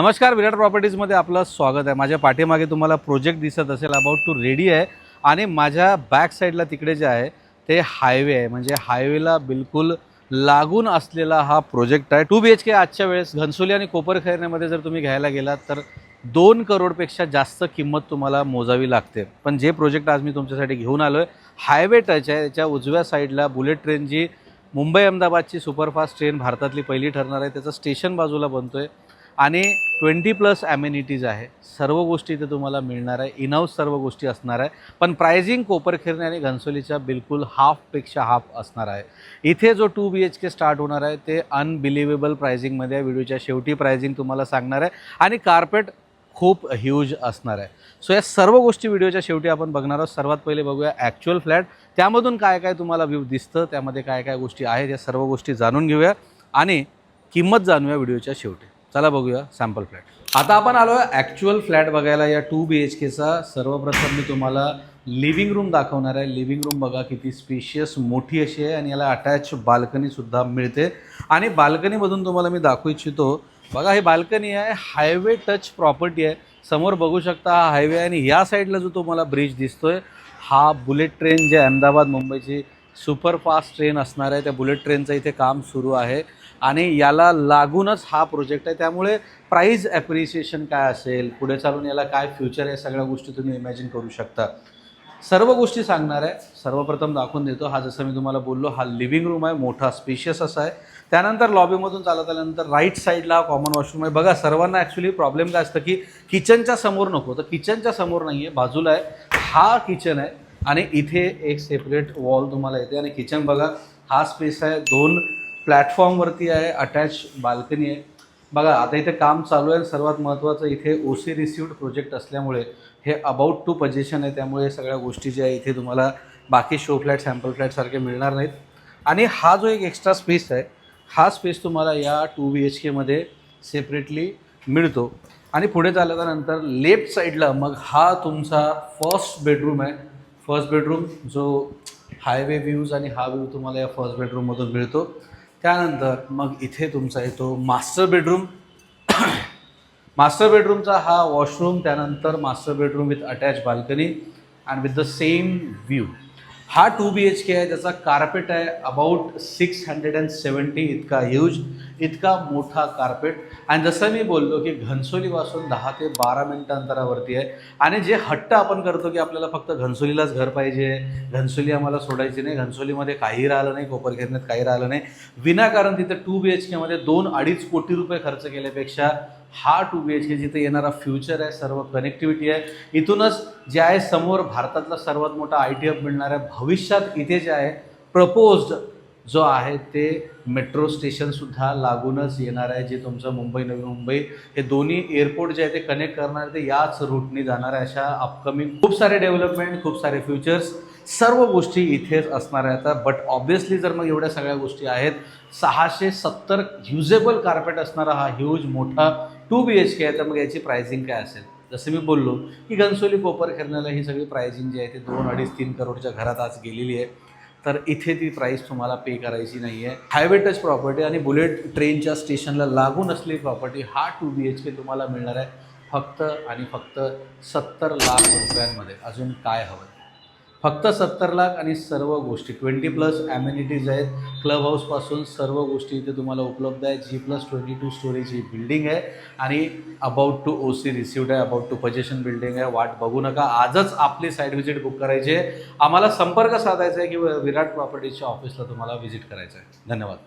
नमस्कार, विराट प्रॉपर्टीजमध्ये आपलं स्वागत आहे। माझ्या पाठीमागे तुम्हाला प्रोजेक्ट दिसत असेल, अबाउट टू रेडी आहे आणि माझ्या बॅक साईडला तिकडे जे आहे ते हायवे आहे, म्हणजे हायवेला बिलकुल लागून असलेला हा प्रोजेक्ट आहे। 2 BHK आजच्या वेळेस घनसोली आणि कोपरखैरण्यामध्ये जर तुम्ही घ्यायला गेलात तर 2 करोडपेक्षा जास्त किंमत तुम्हाला मोजावी लागते। पण जे प्रोजेक्ट आज मी तुमच्यासाठी घेऊन आलो आहे हायवे टच आहे। त्याच्या उजव्या साईडला बुलेट ट्रेन जी मुंबई अहमदाबादची सुपरफास्ट ट्रेन भारतातली पहिली ठरणार आहे, त्याचं स्टेशन बाजूला बनतोय आणि 20+ ॲमेनिटीज आहे। सर्व गोष्टी इथे तुम्हाला मिळणार आहे, इन हाऊस सर्व गोष्टी असणार आहे। पण प्राइसिंग कोपरखैरणे आणि घनसोलीच्या बिलकुल हाफपेक्षा हाफ असणार आहे। इथे जो 2 BHK स्टार्ट होणार आहे ते अनबिलिव्हेबल प्राइसिंगमध्ये आहे। व्हिडिओच्या शेवटी प्राइसिंग तुम्हाला सांगणार आहे आणि कार्पेट खूप ह्यूज असणार आहे। सो या सर्व गोष्टी व्हिडिओच्या शेवटी आपण बघणार आहोत। सर्वात पहिले बघूया ॲक्च्युअल फ्लॅट, त्यामधून काय काय तुम्हाला व्ह्यू दिसतं, त्यामध्ये काय काय गोष्टी आहेत, या सर्व गोष्टी जाणून घेऊया आणि किंमत जाणूया व्हिडिओच्या शेवटी। चला बघूया सॅम्पल फ्लॅट। आता आपण आलो आहे ॲक्च्युअल फ्लॅट बघायला या 2 BHKचा। सर्वप्रथम मी तुम्हाला लिव्हिंग रूम दाखवणार आहे। लिव्हिंग रूम बघा किती स्पेशियस मोठी अशी आहे आणि याला अटॅच बाल्कनीसुद्धा मिळते आणि बाल्कनीमधून तुम्हाला मी दाखवू इच्छितो, बघा ही बाल्कनी आहे, हायवे टच प्रॉपर्टी आहे। समोर बघू शकता हा हायवे आहे आणि या साईडला जो तुम्हाला ब्रिज दिसतोय हा बुलेट ट्रेन जे अहमदाबाद मुंबईची सुपरफास्ट ट्रेन असणार आहे, त्या बुलेट ट्रेनचं इथे काम सुरू आहे आणि याला लागूनच हा प्रोजेक्ट आहे। त्यामुळे प्राईस ॲप्रिसिएशन काय असेल, पुढे चालून याला काय फ्युचर आहे, सगळ्या गोष्टी तुम्ही इमॅजिन करू शकता। सर्व गोष्टी सांगणार आहे। सर्वप्रथम दाखवून देतो, हा जसं मी तुम्हाला बोललो हा लिव्हिंग रूम आहे, मोठा स्पेशियस असा आहे। त्यानंतर लॉबीमधून चालत आल्यानंतर राईट साईडला हा कॉमन वॉशरूम आहे। बघा सर्वांना ॲक्च्युली प्रॉब्लेम काय असतं की किचनच्या समोर नको, तर किचनच्या समोर नाही आहे, बाजूला आहे, हा किचन आहे आणि इथे एक सेपरेट वॉल तुम्हाला येते आणि किचन बघा हा स्पेस आहे, 2 प्लॅटफॉर्मवरती आहे, अटॅच बाल्कनी आहे। बघा आता इथे काम चालू आहे। सर्वात महत्त्वाचं इथे OC रिसिव्ड प्रोजेक्ट असल्यामुळे हे अबाउट टू पोझिशन आहे, त्यामुळे सगळ्या गोष्टी ज्या आहे इथे तुम्हाला बाकी शो फ्लॅट सॅम्पल फ्लॅटसारखे मिळणार नाहीत। आणि हा जो एक एक्स्ट्रा स्पेस आहे हा स्पेस तुम्हाला या 2 BHKमध्ये सेपरेटली मिळतो। आणि पुढे चालल्यानंतर लेफ्ट साईडला मग हा तुमचा फर्स्ट बेडरूम आहे। फर्स्ट बेडरूम जो हायवे व्ह्यूज आणि हा व्ह्यू तुम्हाला या फर्स्ट बेडरूममधून मिळतो। त्यानंतर मग इथे तुमचा येतो मास्टर बेडरूम। मास्टर बेडरूमचा हा वॉशरूम, त्यानंतर master bedroom with attach balcony and with the same view. हा 2 BHK आहे, त्याचा कार्पेट आहे अबाउट 670 इतका ह्यूज, इतका मोठा कार्पेट। आणि जसं मी बोललो की घनसोलीपासून 10 ते 12 मिनिटं अंतरावरती आहे आणि जे हट्ट आपण करतो की आपल्याला फक्त घनसोलीलाच घर पाहिजे, घनसोली आम्हाला सोडायची नाही, घनसोलीमध्ये काही राहिलं नाही, कोपरखैरण्यात काही राहिलं नाही, विनाकारण तिथे 2 BHKमध्ये 2-2.5 कोटी रुपये खर्च केल्यापेक्षा हा 2 BHK जिथे येणारा फ्युचर आहे, सर्व कनेक्टिव्हिटी आहे, इथूनच जे आहे समोर भारतातला सर्वात मोठा IT हब मिळणार आहे। भविष्यात इथे जे आहे प्रपोज्ड जो आहे ते मेट्रो स्टेशनसुद्धा लागूनच येणार आहे, जे तुमचं मुंबई नवी मुंबई हे दोन्ही एअरपोर्ट जे आहे ते कनेक्ट करणार आहे, ते याच रूटनी जाणार आहे। अशा अपकमिंग खूप सारे डेव्हलपमेंट, खूप सारे फ्युचर्स, सर्व गोष्टी इथेच असणार आहेत। बट ऑब्व्हियसली जर मग एवढ्या सगळ्या गोष्टी आहेत, 670 युजेबल कार्पेट असणारा हा ह्यूज मोठा 2 BHK आहे, तर मग याची प्राइसिंग काय असेल? जसं मी बोललो की घनसोली कोपरखैरण्याला ही सगळी प्राइसिंग जी आहे ते 2-2.5-3 करोडच्या घरात आज गेलेली आहे, तर इथे ती प्राईस तुम्हाला पे करायची नाही आहे। हायवे टच प्रॉपर्टी आणि बुलेट ट्रेनच्या स्टेशनला लागून असलेली प्रॉपर्टी, हा 2 BHK तुम्हाला मिळणार आहे फक्त आणि फक्त 70 लाख रुपयांमध्ये। अजून काय हवं? फक्त 70 लाख आणि सर्व गोष्टी 20+ ॲमेनिटीज आहेत। क्लब हाऊसपासून सर्व गोष्टी इथे तुम्हाला उपलब्ध आहेत। G+22 स्टोरीची बिल्डिंग आहे आणि अबाउट टू OC रिसिव्ड आहे, अबाउट टू पोझिशन बिल्डिंग आहे। वाट बघू नका, आजच आपली साईट व्हिजिट बुक करायची आहे, आम्हाला संपर्क साधायचा आहे की विराट प्रॉपर्टीजच्या ऑफिसला तुम्हाला व्हिजिट करायचं आहे। धन्यवाद।